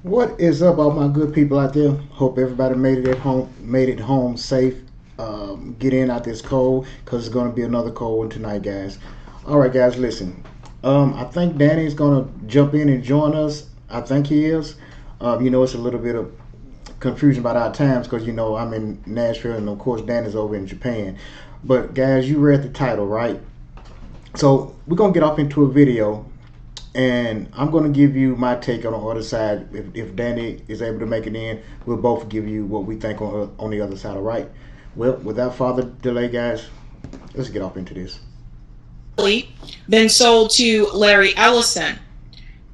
What is up, all my good people out there? Hope everybody made it home safe. Get in out this cold, cause it's gonna be another cold one tonight, guys. All right, guys, listen. I think Danny's gonna jump in and join us. I think he is. It's a little bit of confusion about our times, cause I'm in Nashville, and of course Danny's over in Japan. But guys, you read the title, right? So we're gonna get off into a video, and I'm going to give you my take on the other side. If Danny is able to make it in, we'll both give you what we think on the other side. All right. Well, without further delay, guys, let's get off into this. Been sold to Larry Ellison,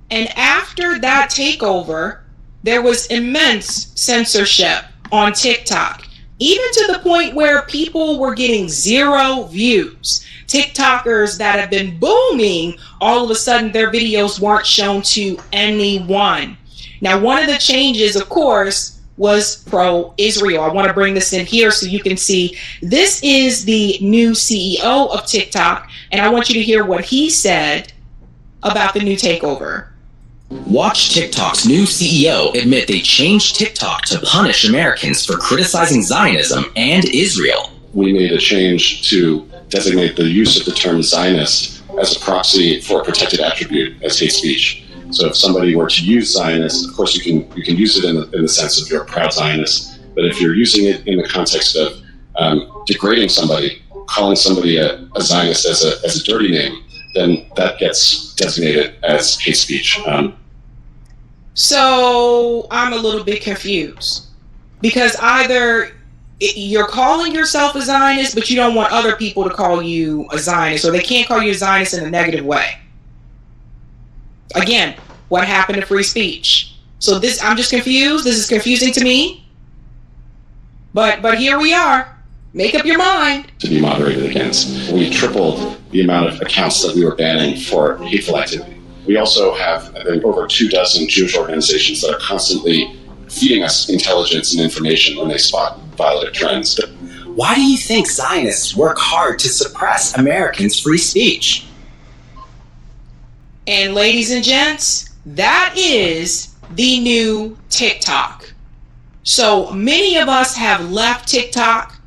and after that takeover, there was immense censorship on TikTok, even to the point where people were getting zero views. TikTokers that have been booming, all of a sudden their videos weren't shown to anyone. Now, one of the changes, of course, was pro-Israel. I want to bring this in here so you can see. This is the new CEO of TikTok, and I want you to hear what he said about the new takeover. Watch TikTok's new CEO admit they changed TikTok to punish Americans for criticizing Zionism and Israel. We made a change to designate the use of the term Zionist as a proxy for a protected attribute as hate speech. So if somebody were to use Zionist, of course you can use it in the sense of you're a proud Zionist, but if you're using it in the context of degrading somebody, calling somebody a Zionist as a dirty name, then that gets designated as hate speech. So I'm a little bit confused, because either you're calling yourself a Zionist, but you don't want other people to call you a Zionist, or they can't call you a Zionist in a negative way. Again, what happened to free speech? So I'm just confused. This is confusing to me. But here we are. Make up your mind. To be moderated against. We tripled the amount of accounts that we were banning for hateful activity. We also have, I think, over 24 Jewish organizations that are constantly feeding us intelligence and information when they spot violent trends. Why do you think Zionists work hard to suppress Americans' free speech? And ladies and gents, that is the new TikTok. So many of us have left TikTok.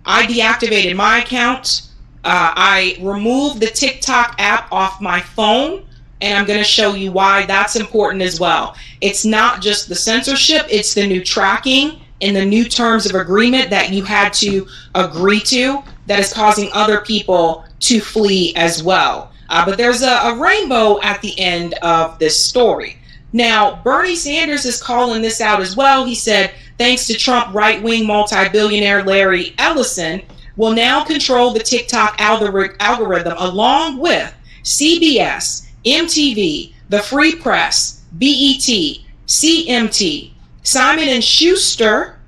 I deactivated my account. I removed the TikTok app off my phone, and I'm going to show you why that's important as well. It's not just the censorship, it's the new tracking and the new terms of agreement that you had to agree to that is causing other people to flee as well. But there's a rainbow at the end of this story. Now, Bernie Sanders is calling this out as well. He said, thanks to Trump, right-wing multi-billionaire Larry Ellison will now control the TikTok algorithm along with CBS, MTV, The Free Press, BET, CMT, Simon & Schuster,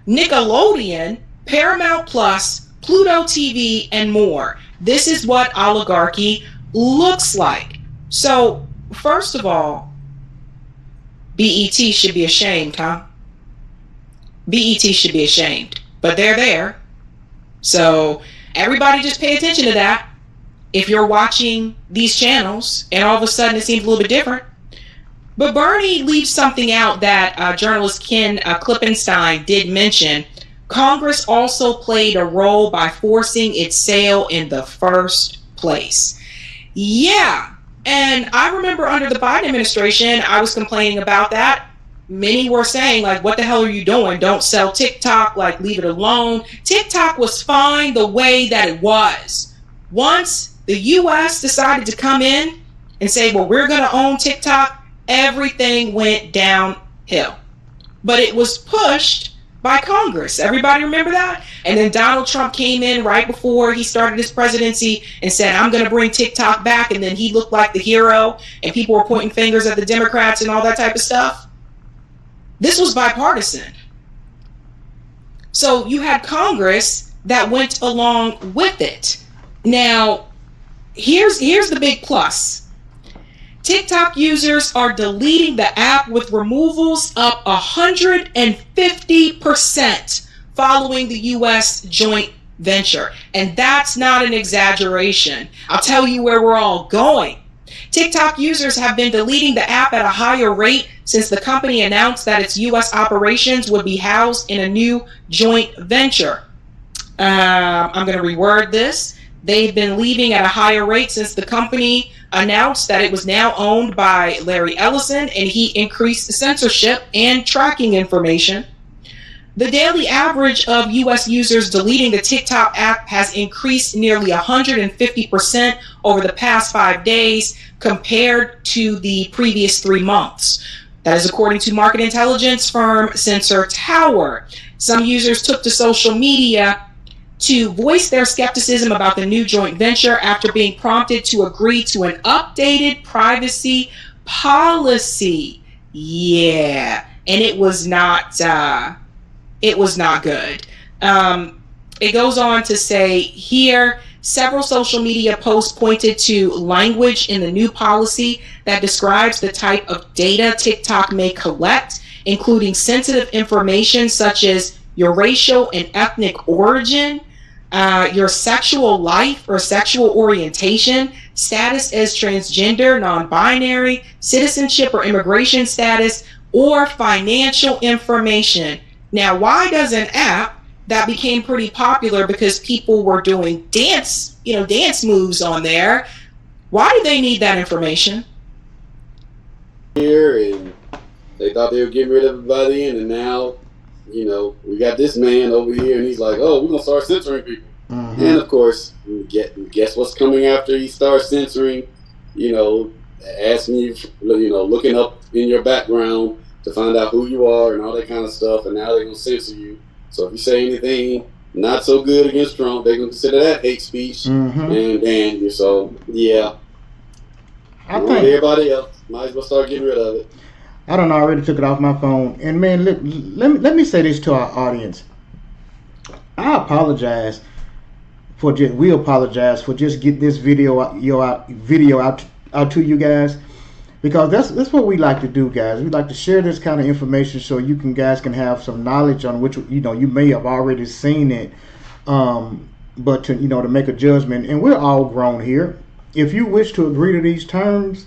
Nickelodeon, Paramount Plus, Pluto TV, and more. This is what oligarchy looks like. So, first of all, BET should be ashamed, huh? BET should be ashamed. But they're there. So, everybody just pay attention to that. If you're watching these channels and all of a sudden it seems a little bit different. But Bernie leaves something out that journalist Ken Klippenstein did mention. Congress also played a role by forcing its sale in the first place. Yeah, and I remember under the Biden administration, I was complaining about that. Many were saying, like, what the hell are you doing? Don't sell TikTok, like, leave it alone. TikTok was fine the way that it was. Once the U.S. decided to come in and say, well, we're going to own TikTok, everything went downhill. But it was pushed by Congress. Everybody remember that? And then Donald Trump came in right before he started his presidency and said, I'm going to bring TikTok back. And then he looked like the hero and people were pointing fingers at the Democrats and all that type of stuff. This was bipartisan. So you had Congress that went along with it. Now, here's the big plus. TikTok users are deleting the app with removals up 150% following the U.S. joint venture. And that's not an exaggeration. I'll tell you where we're all going. TikTok users have been deleting the app at a higher rate since the company announced that its U.S. operations would be housed in a new joint venture. I'm going to reword this. They've been leaving at a higher rate since the company announced that it was now owned by Larry Ellison, and he increased censorship and tracking information. The daily average of U.S. users deleting the TikTok app has increased nearly 150% over the past 5 days compared to the previous 3 months. That is according to market intelligence firm Sensor Tower. Some users took to social media to voice their skepticism about the new joint venture after being prompted to agree to an updated privacy policy. Yeah, and it was not good. It goes on to say here, several social media posts pointed to language in the new policy that describes the type of data TikTok may collect, including sensitive information such as your racial and ethnic origin, your sexual life or sexual orientation, status as transgender, non-binary, citizenship or immigration status, or financial information. Now, why does an app that became pretty popular because people were doing dance moves on there, why do they need that information? Here, and they thought they were getting rid of it by then, and now, we got this man over here, and he's like, oh, we're going to start censoring people. Mm-hmm. And, of course, guess what's coming after he starts censoring? Asking you, looking up in your background to find out who you are and all that kind of stuff, and now they're going to censor you. So if you say anything not so good against Trump, they're going to consider that hate speech, mm-hmm. and ban you. So, yeah. I think everybody else might as well start getting rid of it. I don't know. I already took it off my phone. And, man, let me say this to our audience. We apologize for just getting this video out to you guys, because that's what we like to do, guys. We like to share this kind of information so you guys can have some knowledge on which you may have already seen it, but to make a judgment. And we're all grown here. If you wish to agree to these terms,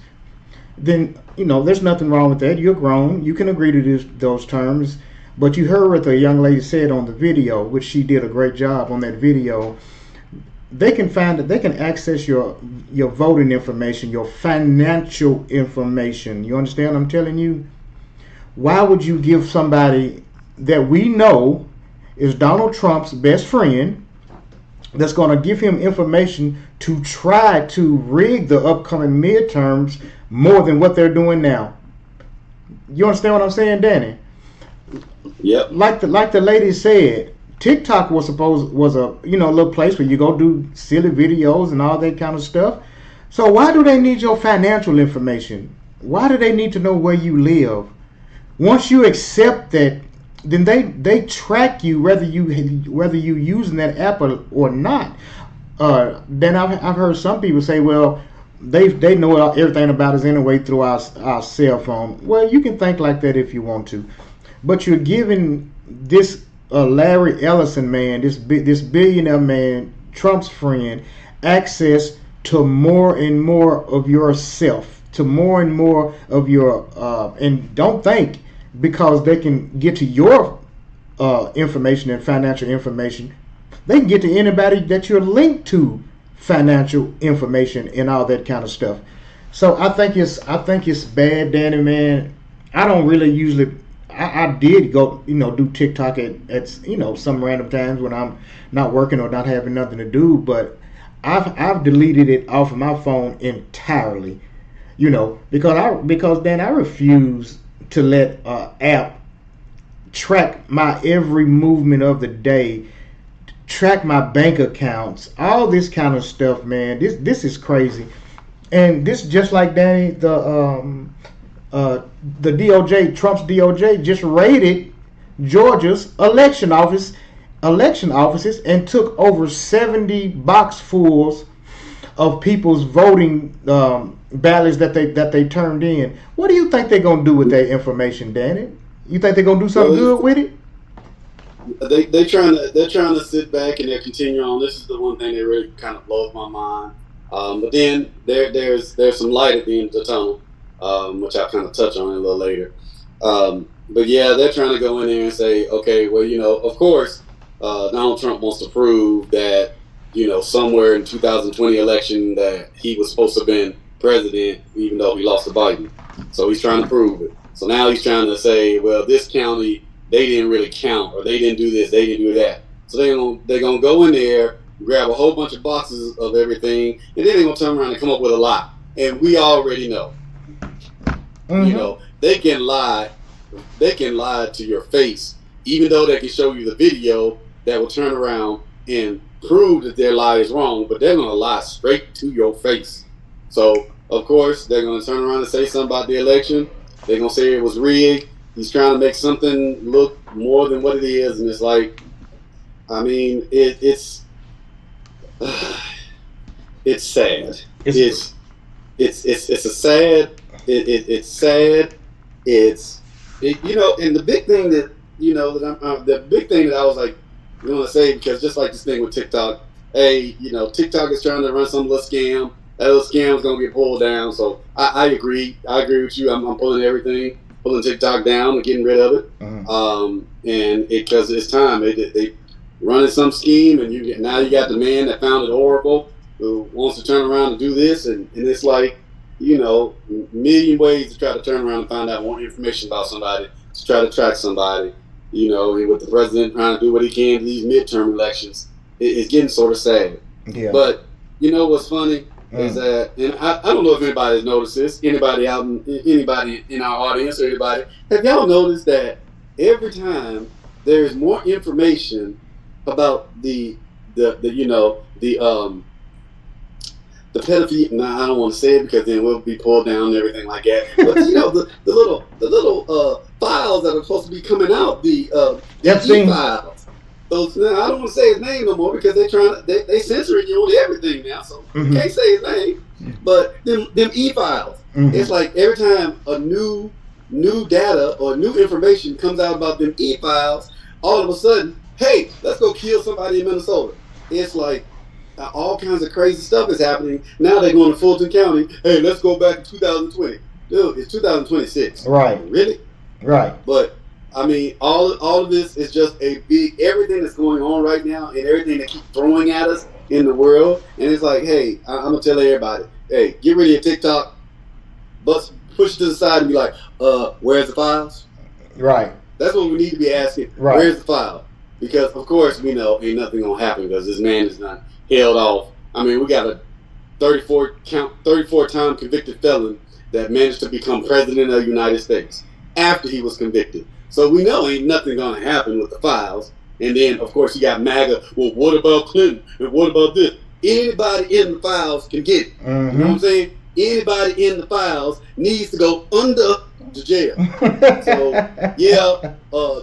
then there's nothing wrong with that. You're grown. You can agree to those terms. But you heard what the young lady said on the video, which she did a great job on that video. They can access your voting information, your financial information. You understand what I'm telling you? Why would you give somebody that we know is Donald Trump's best friend, that's going to give him information to try to rig the upcoming midterms more than what they're doing now? You understand what I'm saying, Danny? Yep. Like the lady said, TikTok was a little place where you go do silly videos and all that kind of stuff. So why do they need your financial information? Why do they need to know where you live? Once you accept that, then they track you whether you using that app or not. Then I've heard some people say, well, they know everything about us anyway through our cell phone. Well, you can think like that if you want to, but you're giving this Larry Ellison man, this billionaire man, Trump's friend, access to more and more of yourself, to more and more of your and don't think because they can get to your information and financial information, they can get to anybody that you're linked to financial information and all that kind of stuff. So I think it's bad, Danny, man. I don't really usually. I did go, do TikTok at some random times when I'm not working or not having nothing to do, but I've deleted it off of my phone entirely, because then I refuse to let app track my every movement of the day, track my bank accounts, all this kind of stuff, man. This is crazy, and this just like Danny, the DOJ, Trump's DOJ, just raided Georgia's election offices and took over 70 boxfuls of people's voting ballots that they turned in. What do you think they're gonna do with that information, Danny? You think they're gonna do something good with it? They're trying to sit back and they continue on. This is the one thing that really kind of blows my mind. But then there's some light at the end of the tunnel, which I'll kind of touch on a little later. But yeah, they're trying to go in there and say, okay, well, of course, Donald Trump wants to prove that, somewhere in 2020 election that he was supposed to have been president, even though he lost to Biden. So he's trying to prove it. So now he's trying to say, well, this county, they didn't really count, or they didn't do this, they didn't do that. So they're gonna go in there, grab a whole bunch of boxes of everything, and then they're gonna turn around and come up with a lie. And we already know, they can lie. They can lie to your face, even though they can show you the video that will turn around and prove that their lie is wrong, but they're going to lie straight to your face. So, of course, they're going to turn around and say something about the election. They're going to say it was rigged. He's trying to make something look more than what it is, and it's like, I mean, it's sad. It's sad. It's sad. And the big thing that the big thing that I was like, going to say, because just like this thing with TikTok, hey, TikTok is trying to run some little scam. That little scam is going to get pulled down. So I agree. I agree with you. I'm pulling TikTok down and getting rid of it. And because it's time. They running some scheme, and now you got the man that founded Oracle who wants to turn around and do this, and it's like, million ways to try to turn around and find out more information about somebody, to try to track somebody, and with the president trying to do what he can to these midterm elections, it's getting sort of sad. Yeah. But what's funny is that, and I don't know if anybody has noticed this, anybody in our audience or anybody, have y'all noticed that every time there's more information about the pedophilia? Nah, I don't want to say it because then we'll be pulled down and everything like that. But the little files that are supposed to be coming out, the files. Those, now, I don't want to say his name no more because they censoring you on everything now, so you can't say his name. But them e-files, it's like every time a new data or new information comes out about them e-files, all of a sudden, hey, let's go kill somebody in Minnesota. It's like all kinds of crazy stuff is happening. Now they're going to Fulton County. Hey, let's go back to 2020. Dude, it's 2026. Right. Really? Right. But I mean, all of this is just a big, everything that's going on right now and everything they keep throwing at us in the world. And it's like, hey, I'm gonna tell everybody, hey, get rid of your TikTok, but push it to the side and be like, where's the files? Right. That's what we need to be asking. Right. Where's the file? Because of course we know ain't nothing gonna happen because this man is not held off. I mean, we got a 34-time convicted felon that managed to become president of the United States after he was convicted. So we know ain't nothing gonna happen with the files. And then of course you got MAGA. Well, what about Clinton? And what about this? Anybody in the files can get it. You know what I'm saying? Anybody in the files needs to go under the jail. So yeah,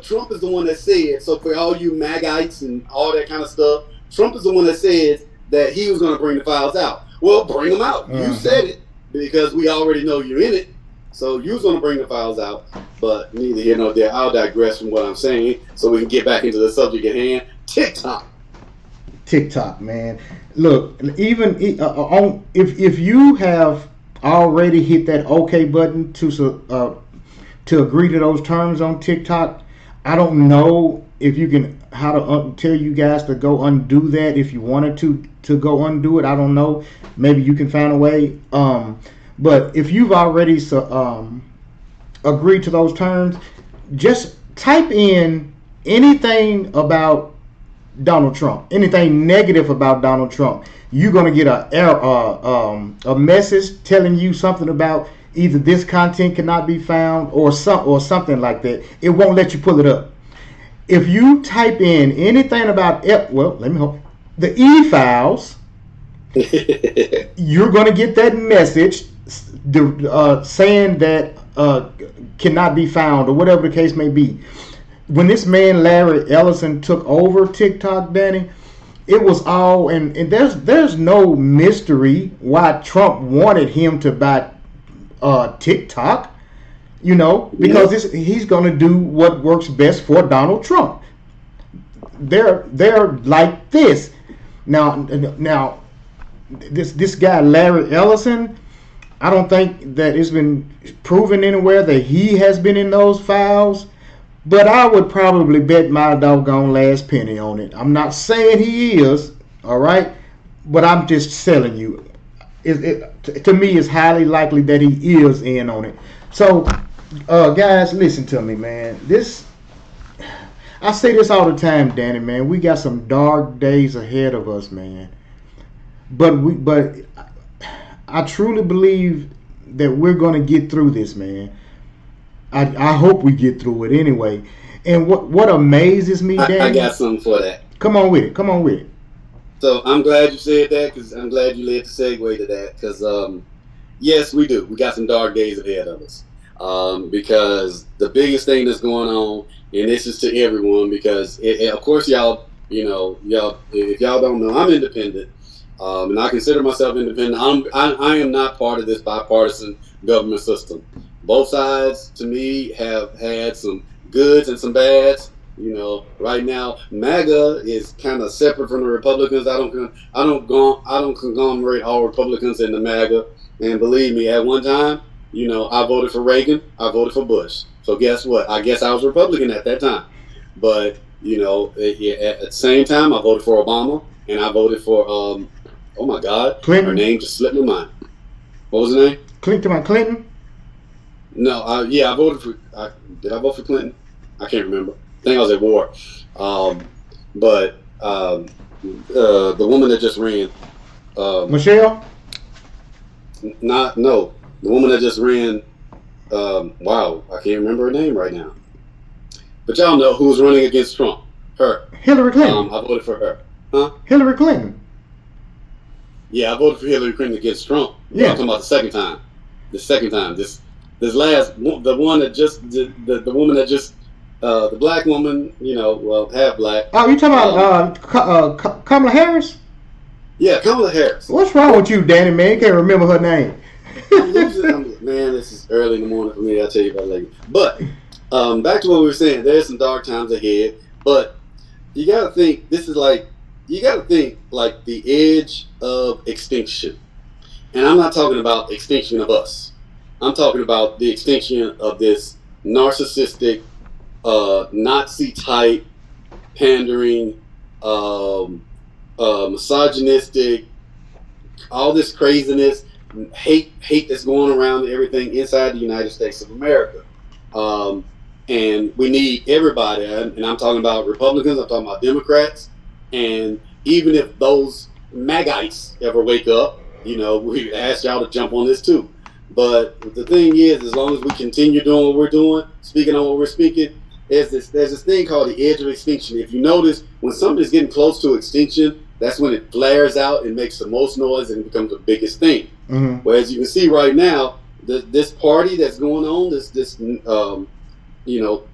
Trump is the one that said. So for all you MAGites and all that kind of stuff, Trump is the one that said that he was going to bring the files out. Well, bring them out. You said it because we already know you're in it. So you was going to bring the files out. But neither here nor there. I'll digress from what I'm saying so we can get back into the subject at hand. TikTok, man. Look, even if you have already hit that OK button to agree to those terms on TikTok, I don't know if you can how to tell you guys to go undo that. If you wanted to go undo it, I don't know. Maybe you can find a way. But if you've already agreed to those terms, just type in anything about Donald Trump, anything negative about Donald Trump. You're gonna get a message telling you something about either this content cannot be found or something like that. It won't let you pull it up. If you type in anything about the e-files, you're gonna get that message saying that cannot be found or whatever the case may be. When this man Larry Ellison took over TikTok, Danny, it was all and there's no mystery why Trump wanted him to buy TikTok, because he's going to do what works best for Donald Trump. They're like this now. this guy Larry Ellison, I don't think that it's been proven anywhere that he has been in those files. But I would probably bet my doggone last penny on it. I'm not saying he is, all right, but I'm just telling you. To me, it's highly likely that he is in on it. So, guys, listen to me, man. I say this all the time, Danny, man. We got some dark days ahead of us, man. But I truly believe that we're gonna get through this, man. I hope we get through it anyway. And what amazes me, Danny, I got something for that. Come on with it. So I'm glad you said that, because I'm glad you led the segue to that, because yes, we do. We got some dark days ahead of us, because the biggest thing that's going on, and this is to everyone, because of course y'all, if y'all don't know, I'm independent, and I consider myself independent. I am not part of this bipartisan government system. Both sides, to me, have had some goods and some bads. Right now, MAGA is kind of separate from the Republicans. I don't conglomerate all Republicans into MAGA. And believe me, at one time, I voted for Reagan. I voted for Bush. So guess what? I guess I was Republican at that time. But at the same time, I voted for Obama, and I voted for oh my God, Clinton. Her name just slipped my mind. What was her name? Clinton. No, I voted for. Did I vote for Clinton? I can't remember. I think I was at war. But the woman that just ran. Michelle? The woman that just ran. Wow, I can't remember her name right now. But y'all know who's running against Trump. Her. Hillary Clinton. I voted for her. Huh? Hillary Clinton. Yeah, I voted for Hillary Clinton against Trump. Yeah. I'm talking about the second time. This last, the one that just, the woman that just, the black woman, half black. Oh, you talking about Kamala Harris? Yeah, Kamala Harris. What's wrong with you, Danny, man? You can't remember her name. I'm losing. Man, this is early in the morning for me. I'll tell you about it later. But back to what we were saying. There's some dark times ahead. But you got to think, like the edge of extinction. And I'm not talking about extinction of us. I'm talking about the extinction of this narcissistic, Nazi-type, pandering, misogynistic, all this craziness, hate that's going around and everything inside the United States of America. And we need everybody, and I'm talking about Republicans, I'm talking about Democrats, and even if those MAGites ever wake up, we ask y'all to jump on this too. But the thing is, as long as we continue doing what we're doing, speaking on what we're speaking, there's this thing called the edge of extinction. If you notice, when something is getting close to extinction, that's when it flares out and makes the most noise and it becomes the biggest thing. Mm-hmm. Whereas you can see right now, this party that's going on,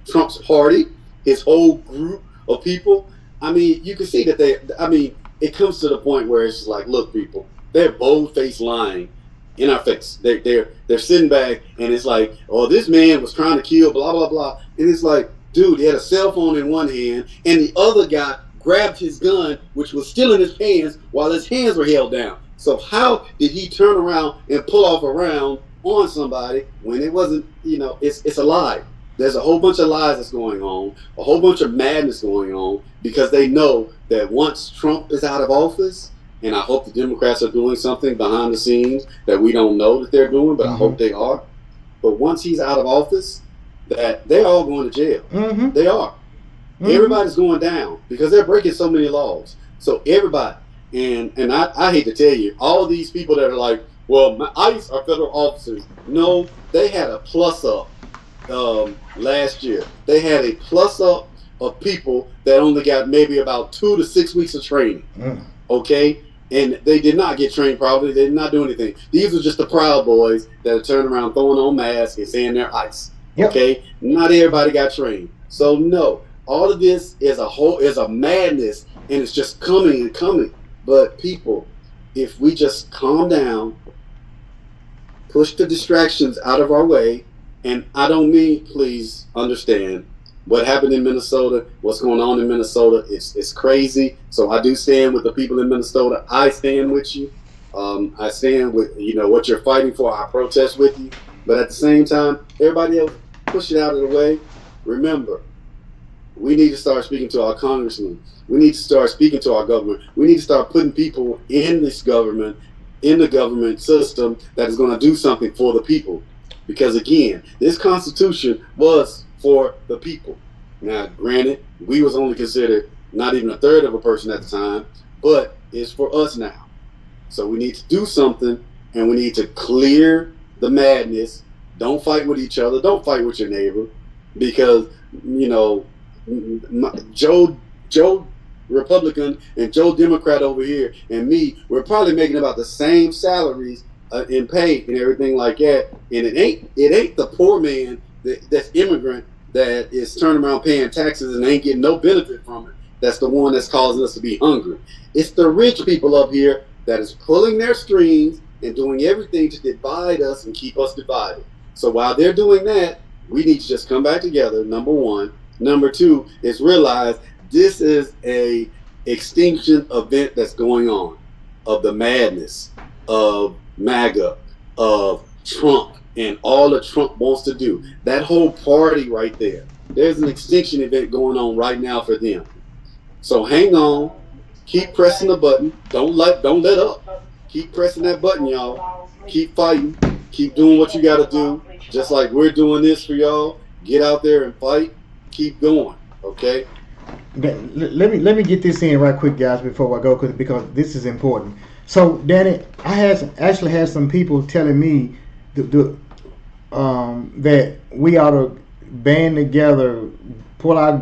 Trump's party, his whole group of people, you can see that it comes to the point where it's just like, look, people, they're bold-faced lying in our face. They're sitting back and it's like, oh, this man was trying to kill, blah, blah, blah. And it's like, dude, he had a cell phone in one hand and the other guy grabbed his gun, which was still in his hands while his hands were held down. So how did he turn around and pull off a round on somebody when it wasn't, it's a lie. There's a whole bunch of lies that's going on, a whole bunch of madness going on, because they know that once Trump is out of office, and I hope the Democrats are doing something behind the scenes that we don't know that they're doing, but I hope they are. But once he's out of office, that they're all going to jail. Mm-hmm. They are. Mm-hmm. Everybody's going down because they're breaking so many laws. So everybody, and I hate to tell you, all of these people that are like, well, ICE are federal officers. No, they had a plus up last year. They had a plus up of people that only got maybe about 2 to 6 weeks of training. Okay? And they did not get trained properly. They did not do anything. These were just the Proud Boys that are turning around throwing on masks and saying they're ICE. Yep. Okay? Not everybody got trained. So no, all of this is a madness, and it's just coming and coming. But people, if we just calm down, push the distractions out of our way, and I don't mean, please understand, what happened in Minnesota, what's going on in Minnesota, it's crazy. So I do stand with the people in Minnesota. I stand with you. I stand with what you're fighting for. I protest with you, but at the same time, everybody else push it out of the way. Remember, we need to start speaking to our congressmen. We need to start speaking to our government. We need to start putting people in this government, in the government system that is going to do something for the people. Because again, this Constitution was for the people. Now, granted, we was only considered not even a third of a person at the time, but it's for us now. So we need to do something, and we need to clear the madness. Don't fight with each other. Don't fight with your neighbor, because Joe Republican and Joe Democrat over here and me, we're probably making about the same salaries in pay and everything like that. And it ain't the poor man that's immigrant that is turning around paying taxes and ain't getting no benefit from it. That's the one that's causing us to be hungry. It's the rich people up here that is pulling their strings and doing everything to divide us and keep us divided. So while they're doing that, we need to just come back together, number one. Number two is realize this is a extinction event that's going on of the madness of MAGA, of Trump, and all that Trump wants to do. That whole party right there. There's an extinction event going on right now for them. So hang on, keep pressing the button. Don't let up. Keep pressing that button, y'all. Keep fighting. Keep doing what you got to do. Just like we're doing this for y'all. Get out there and fight. Keep going, okay? Let me get this in right quick, guys, before I go, because this is important. So, Danny, I actually had some people telling me that we ought to band together,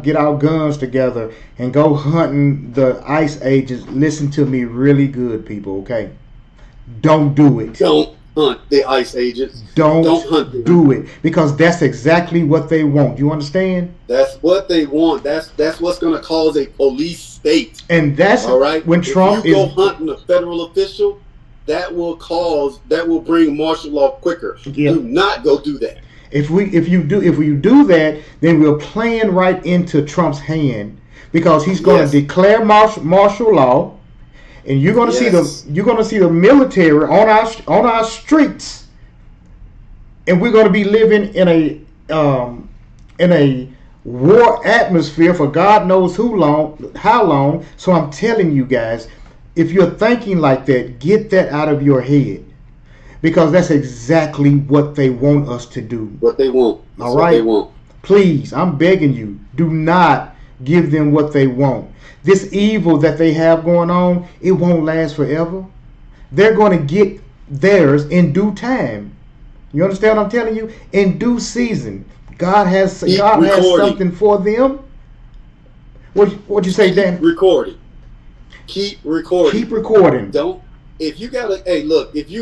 get our guns together, and go hunting the ICE agents. Listen to me really good, people, okay? Don't do it. Don't hunt the ICE agents. Don't hunt them. Do it, because that's exactly what they want. You understand? That's what they want. That's what's going to cause a police state. And that's all right. When Trump if you go hunting a federal official, that will bring martial law quicker. Yeah. Do not go do that. If we do that, then we're playing right into Trump's hand, because he's going to declare martial law. And you're going to see the military on our streets, and we're going to be living in a war atmosphere for God knows how long. So I'm telling you guys, if you're thinking like that, get that out of your head, because that's exactly what they want us to do. What they want. All right. What they want. Please, I'm begging you, do not give them what they want. This evil that they have going on, it won't last forever. They're going to get theirs in due time. You understand what I'm telling you? In due season. God has something for them. What you say, Dan? Keep recording. Keep recording. If you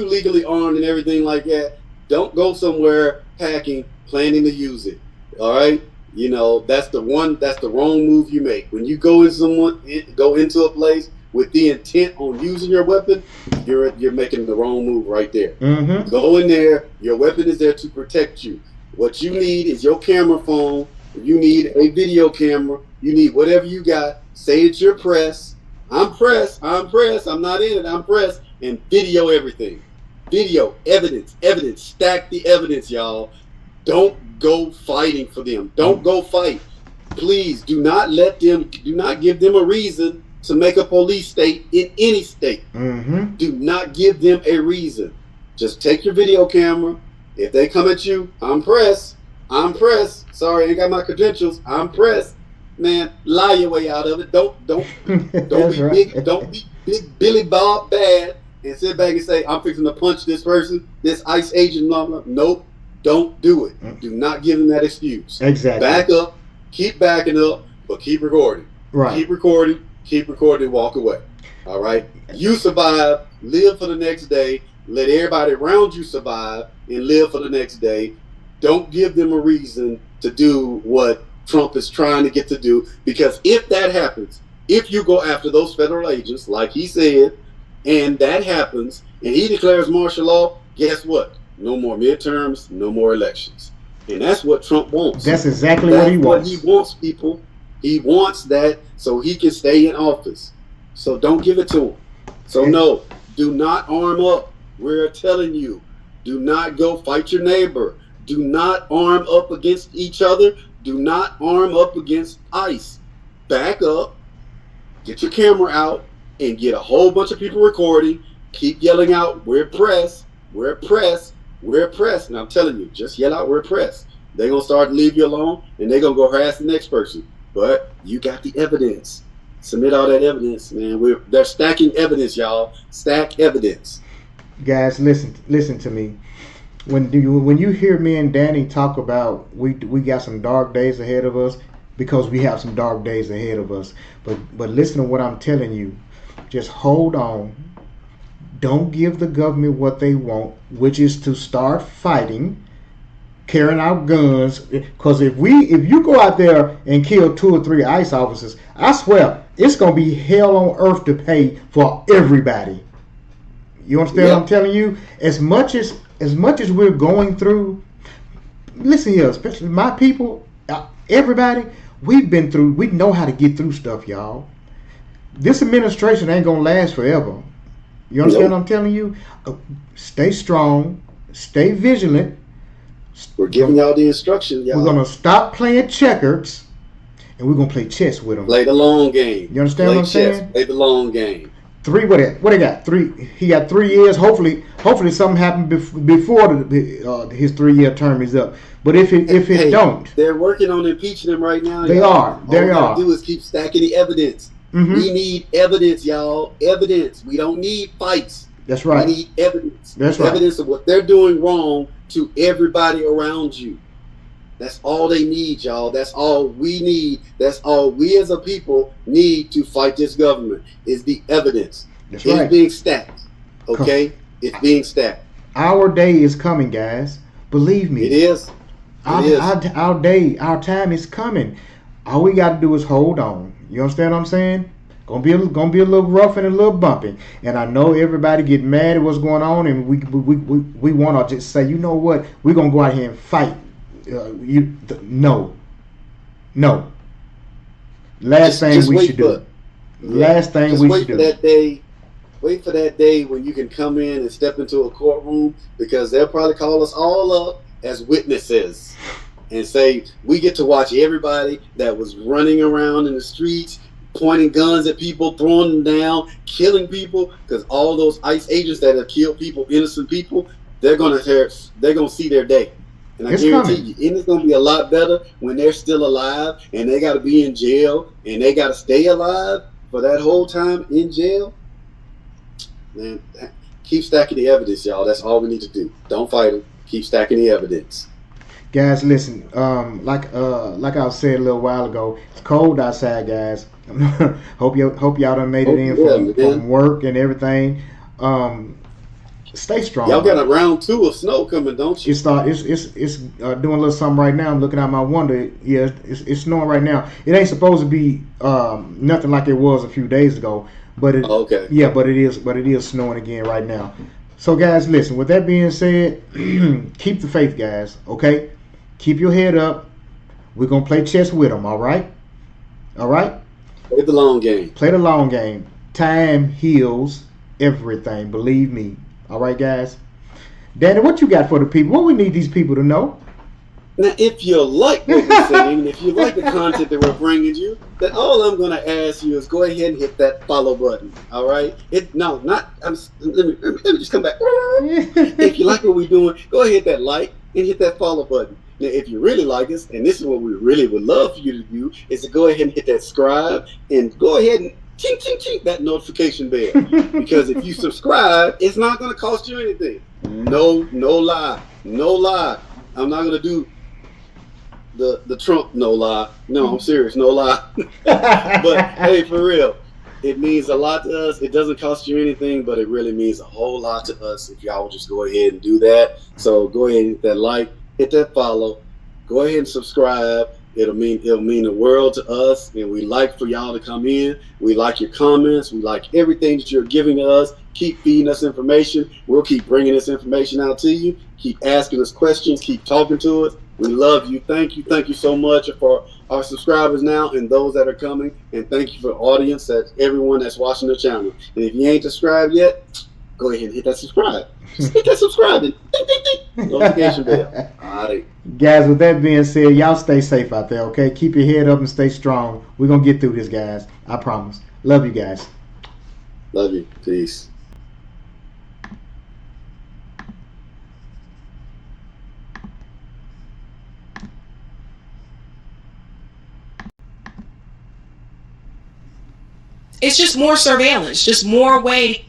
legally armed and everything like that, don't go somewhere packing, planning to use it. All right? That's the wrong move you make. When you go into a place with the intent on using your weapon, you're making the wrong move right there. Mm-hmm. Go in there. Your weapon is there to protect you. What you need is your camera phone. You need a video camera. You need whatever you got. Say it's your press. I'm press. I'm not in it. I'm press. And video everything. Video, evidence. Stack the evidence, y'all. Don't go fighting for them. Don't go fight. Please do not give them a reason to make a police state in any state. Mm-hmm. Do not give them a reason. Just take your video camera. If they come at you, I'm press. Sorry, I ain't got my credentials. I'm press. Man, lie your way out of it. Don't be right. Don't be big Billy Bob bad and sit back and say, I'm fixing to punch this person, this ICE agent, blah, blah. Nope. Don't do it. Do not give them that excuse. Exactly. Back up. Keep backing up, but keep recording. Right. Keep recording, walk away. All right? You survive. Live for the next day. Let everybody around you survive and live for the next day. Don't give them a reason to do what Trump is trying to get to do, because if that happens, if you go after those federal agents, like he said, and that happens, and he declares martial law, guess what? No more midterms, no more elections. And that's what Trump wants. That's exactly what he wants. He wants, people. He wants that so he can stay in office. So don't give it to him. So no, Do not arm up. We're telling you, do not go fight your neighbor. Do not arm up against each other. Do not arm up against ICE. Back up, get your camera out, and get a whole bunch of people recording. Keep yelling out, we're press, we're press, we're press. And I'm telling you, just yell out, we're press. They're going to start to leave you alone, and they're going to go harass the next person. But you got the evidence. Submit all that evidence, man. They're stacking evidence, y'all. Stack evidence. Guys, listen to me. When you hear me and Danny talk about we got some dark days ahead of us, because we have some dark days ahead of us. But listen to what I'm telling you. Just hold on. Don't give the government what they want, which is to start fighting, carrying out guns. Because if you go out there and kill 2 or 3 ICE officers, I swear it's gonna be hell on earth to pay for everybody. You understand what I'm telling you? As much as we're going through, listen here, especially my people, everybody, we know how to get through stuff, y'all. This administration ain't gonna last forever. You understand what I'm telling you? Stay strong, stay vigilant. We're giving y'all the instructions, y'all. We're gonna stop playing checkers, and we're gonna play chess with them. Play the long game. You understand what I'm saying? Play the long game. 3, what they got? 3. He got 3 years. Hopefully something happened before his 3-year term is up. But if it don't, they're working on impeaching him right now. They are. All we gotta do is keep stacking the evidence. Mm-hmm. We need evidence, y'all. Evidence. We don't need fights. That's right. We need evidence. That's right. Evidence of what they're doing wrong to everybody around you. That's all they need, y'all. That's all we need. That's all we as a people need to fight this government is the evidence. That's right. It's being stacked. Okay? It's being stacked. Our day is coming, guys. Believe me. It is. Our day, our time is coming. All we got to do is hold on. You understand what I'm saying? Gonna be a little rough and a little bumpy. And I know everybody get mad at what's going on, and we want to just say, you know what? We're gonna go out here and fight. No. Last thing we should do. Wait for that day when you can come in and step into a courtroom, because they'll probably call us all up as witnesses and say we get to watch everybody that was running around in the streets, pointing guns at people, throwing them down, killing people, because all those ICE agents that have killed people, innocent people, they're gonna see their day. And I guarantee you, it's gonna be a lot better when they're still alive and they gotta be in jail and they gotta stay alive for that whole time in jail. Man, keep stacking the evidence, y'all. That's all we need to do. Don't fight them. Keep stacking the evidence. Guys, listen. Like I said a little while ago, it's cold outside, guys. hope y'all done made it in from work and everything. Stay strong. Y'all got a round 2 of snow coming, don't you? It's doing a little something right now. I'm looking out my window. Yeah, it's snowing right now. It ain't supposed to be nothing like it was a few days ago. But but it is snowing again right now. So guys, listen, with that being said, keep the faith, guys, okay? Keep your head up. We're going to play chess with them, all right? All right? Play the long game. Play the long game. Time heals everything, believe me. All right, guys? Danny, what you got for the people? What we need these people to know? Now, if you like what we're saying, if you like the content that we're bringing you, then all I'm going to ask you is go ahead and hit that follow button. All right? Let me just come back. If you like what we're doing, go ahead and hit that like and hit that follow button. Now, if you really like us, and this is what we really would love for you to do, is to go ahead and hit that subscribe and go ahead and ching, ching, ching, that notification bell. Because if you subscribe, it's not going to cost you anything. No lie. I'm not going to do the Trump no lie. No, I'm serious, no lie. But hey, for real, it means a lot to us. It doesn't cost you anything, but it really means a whole lot to us if y'all will just go ahead and do that. So go ahead and hit that like, hit that follow, go ahead and subscribe. It'll mean the world to us, and we like for y'all to come in. We like your comments. We like everything that you're giving to us. Keep feeding us information. We'll keep bringing this information out to you. Keep asking us questions. Keep talking to us. We love you. Thank you so much for our subscribers now and those that are coming. And thank you for the audience, that's everyone that's watching the channel. And if you ain't subscribed yet, go ahead and hit that subscribe. Just hit that subscribe and ding, ding, ding, notification bell. All right. Guys, with that being said, y'all stay safe out there, okay? Keep your head up and stay strong. We're going to get through this, guys. I promise. Love you guys. Love you. Peace. It's just more surveillance, just more way